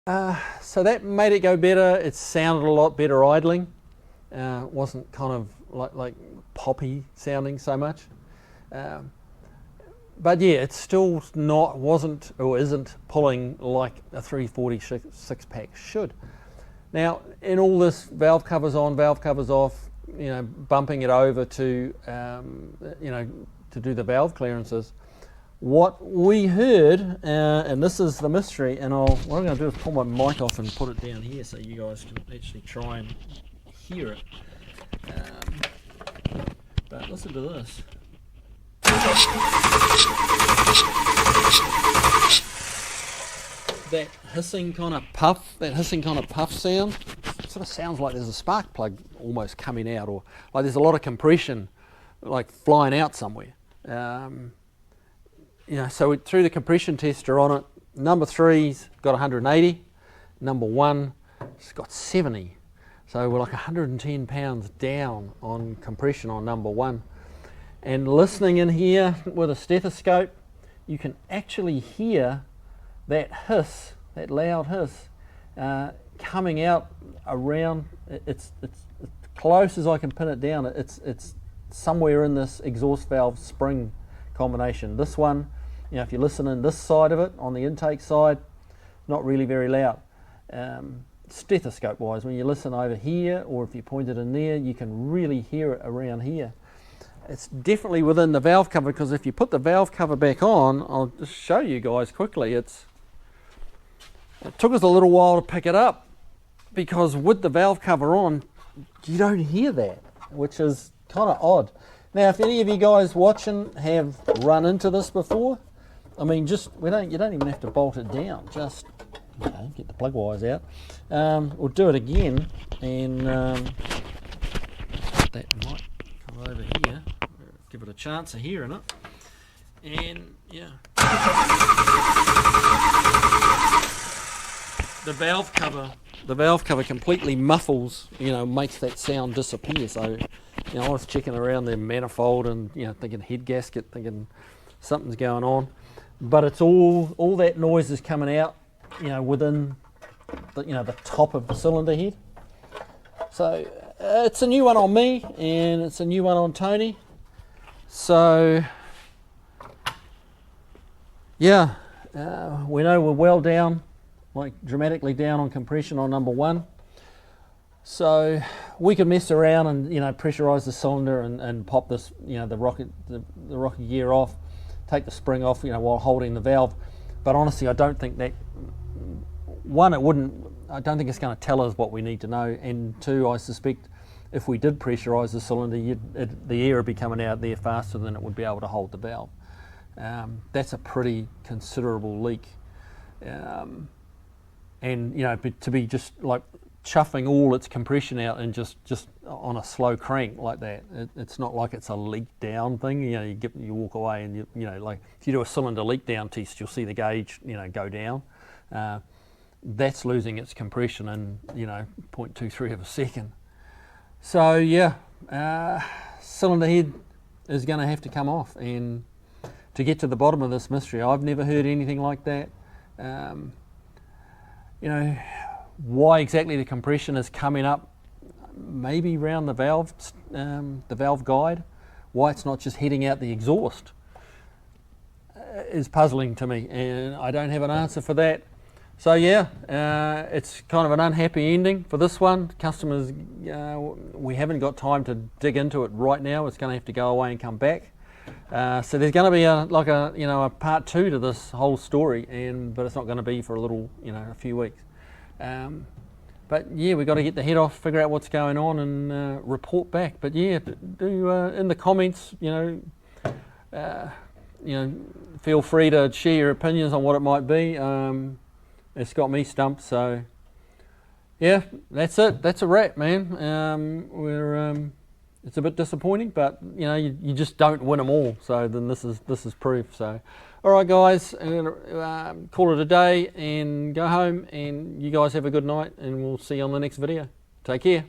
So that made it go better. It sounded a lot better idling. Wasn't kind of like poppy sounding so much. But yeah, it's still wasn't or isn't pulling like a 340 six-pack should. Now, in all this valve covers on, valve covers off, bumping it over to, to do the valve clearances, what we heard, and this is the mystery, and what I'm going to do is pull my mic off and put it down here so you guys can actually try and hear it. But listen to this. That hissing kind of puff sound, sort of sounds like there's a spark plug almost coming out, or like there's a lot of compression like flying out somewhere. So through the compression tester on it, number 3's got 180, number 1's got 70. So we're like 110 pounds down on compression on number 1. And listening in here with a stethoscope, you can actually hear that hiss, that loud hiss, coming out around. It's close as I can pin it down. It's somewhere in this exhaust valve spring combination. This one, if you listen in this side of it, on the intake side, not really very loud. Stethoscope wise, when you listen over here, or if you point it in there, you can really hear it around here. It's definitely within the valve cover, because if you put the valve cover back on, I'll just show you guys quickly. It took us a little while to pick it up, because with the valve cover on, you don't hear that, which is kind of odd. Now, if any of you guys watching have run into this before, I mean, you don't even have to bolt it down. Just get the plug wires out. We'll do it again, and that might come over here. Give it a chance of hearing it, and yeah. The valve cover completely muffles, makes that sound disappear. So, I was checking around the manifold and, thinking head gasket, thinking something's going on. But it's all that noise is coming out, within the top of the cylinder head. So it's a new one on me, and it's a new one on Tony. So yeah, we know we're well down, like dramatically down on compression on number 1. So we can mess around and pressurize the cylinder and pop this the rocket gear off, take the spring off while holding the valve. But honestly, I don't think that, one, I don't think it's going to tell us what we need to know, and 2, I suspect if we did pressurize the cylinder, the air would be coming out there faster than it would be able to hold the valve. That's a pretty considerable leak, and to be just like chuffing all its compression out and just on a slow crank like that, it's not like it's a leak down thing. You walk away and like if you do a cylinder leak down test, you'll see the gauge go down. That's losing its compression in 0.23 of a second. So yeah, cylinder head is going to have to come off, and to get to the bottom of this mystery, I've never heard anything like that. Why exactly the compression is coming up, maybe around the valve guide, why it's not just heading out the exhaust, is puzzling to me, and I don't have an answer for that. So yeah, it's kind of an unhappy ending for this one. Customers, we haven't got time to dig into it right now. It's going to have to go away and come back. So there's going to be a part 2 to this whole story, but it's not going to be for a few weeks. But yeah, we've got to get the head off, figure out what's going on, and report back. But yeah, do in the comments, feel free to share your opinions on what it might be. It's got me stumped. So yeah, that's it. That's a wrap, man. It's a bit disappointing, but you just don't win them all. So then this is proof. So all right, guys, I'm gonna call it a day and go home. And you guys have a good night, and we'll see you on the next video. Take care.